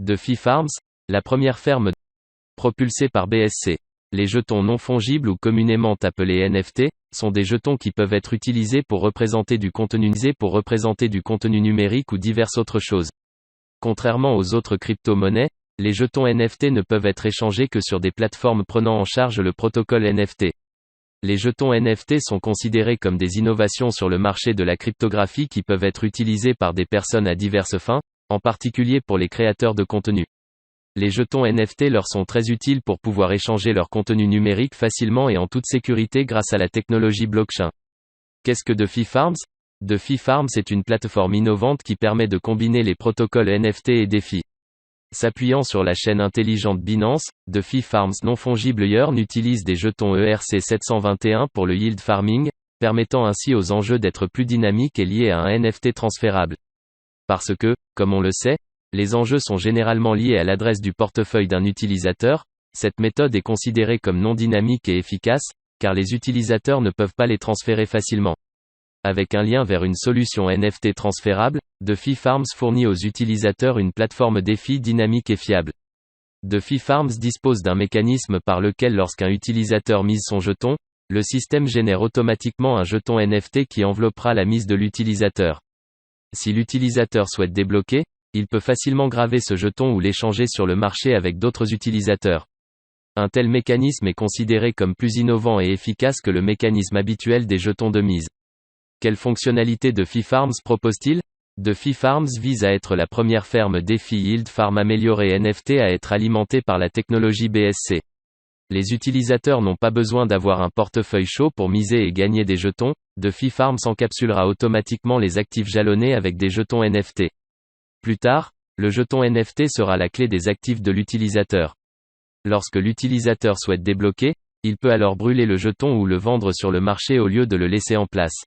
DeFi Farms, la première ferme propulsée par BSC. Les jetons non fongibles ou communément appelés NFT, sont des jetons qui peuvent être utilisés pour représenter du contenu numérique ou diverses autres choses. Contrairement aux autres crypto-monnaies, les jetons NFT ne peuvent être échangés que sur des plateformes prenant en charge le protocole NFT. Les jetons NFT sont considérés comme des innovations sur le marché de la cryptographie qui peuvent être utilisées par des personnes à diverses fins, en particulier pour les créateurs de contenu. Les jetons NFT leur sont très utiles pour pouvoir échanger leur contenu numérique facilement et en toute sécurité grâce à la technologie blockchain. Qu'est-ce que DeFi Farms ? DeFi Farms est une plateforme innovante qui permet de combiner les protocoles NFT et DeFi. S'appuyant sur la chaîne intelligente Binance, DeFi Farms non fongible Yearn utilise des jetons ERC721 pour le yield farming, permettant ainsi aux enjeux d'être plus dynamiques et liés à un NFT transférable. Parce que, comme on le sait, les enjeux sont généralement liés à l'adresse du portefeuille d'un utilisateur, cette méthode est considérée comme non dynamique et efficace, car les utilisateurs ne peuvent pas les transférer facilement. Avec un lien vers une solution NFT transférable, DeFi Farms fournit aux utilisateurs une plateforme DeFi dynamique et fiable. DeFi Farms dispose d'un mécanisme par lequel lorsqu'un utilisateur mise son jeton, le système génère automatiquement un jeton NFT qui enveloppera la mise de l'utilisateur. Si l'utilisateur souhaite débloquer, il peut facilement graver ce jeton ou l'échanger sur le marché avec d'autres utilisateurs. Un tel mécanisme est considéré comme plus innovant et efficace que le mécanisme habituel des jetons de mise. Quelles fonctionnalités DeFi Farms propose-t-il ? DeFi Farms vise à être la première ferme DeFi Yield Farm améliorée NFT à être alimentée par la technologie BSC. Les utilisateurs n'ont pas besoin d'avoir un portefeuille chaud pour miser et gagner des jetons, DeFi Farms encapsulera automatiquement les actifs jalonnés avec des jetons NFT. Plus tard, le jeton NFT sera la clé des actifs de l'utilisateur. Lorsque l'utilisateur souhaite débloquer, il peut alors brûler le jeton ou le vendre sur le marché au lieu de le laisser en place.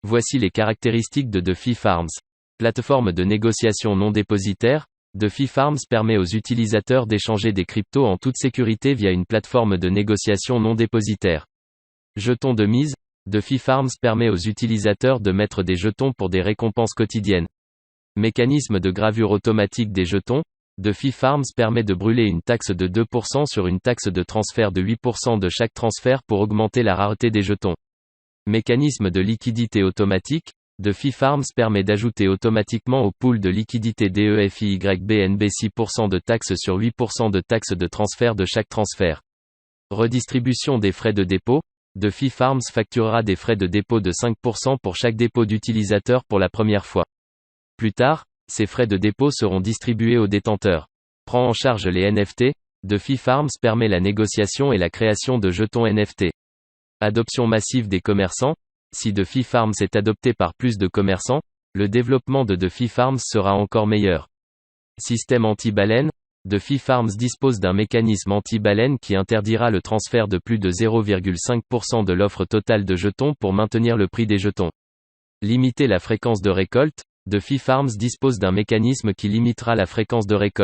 Voici les caractéristiques de DeFi Farms. Plateforme de négociation non dépositaire, DeFi Farms permet aux utilisateurs d'échanger des cryptos en toute sécurité via une plateforme de négociation non dépositaire. Jetons de mise, DeFi Farms permet aux utilisateurs de mettre des jetons pour des récompenses quotidiennes. Mécanisme de gravure automatique des jetons, DeFi Farms permet de brûler une taxe de 2% sur une taxe de transfert de 8% de chaque transfert pour augmenter la rareté des jetons. Mécanisme de liquidité automatique, DeFi Farms permet d'ajouter automatiquement au pool de liquidité DEFIYBNB 6% de taxe sur 8% de taxe de transfert de chaque transfert. Redistribution des frais de dépôt, DeFi Farms facturera des frais de dépôt de 5% pour chaque dépôt d'utilisateur pour la première fois. Plus tard, ces frais de dépôt seront distribués aux détenteurs. Prend en charge les NFT, DeFi Farms permet la négociation et la création de jetons NFT. Adoption massive des commerçants. Si DeFi Farms est adopté par plus de commerçants, le développement de DeFi Farms sera encore meilleur. Système anti-baleine. DeFi Farms dispose d'un mécanisme anti-baleine qui interdira le transfert de plus de 0,5% de l'offre totale de jetons pour maintenir le prix des jetons. Limiter la fréquence de récolte. DeFi Farms dispose d'un mécanisme qui limitera la fréquence de récolte.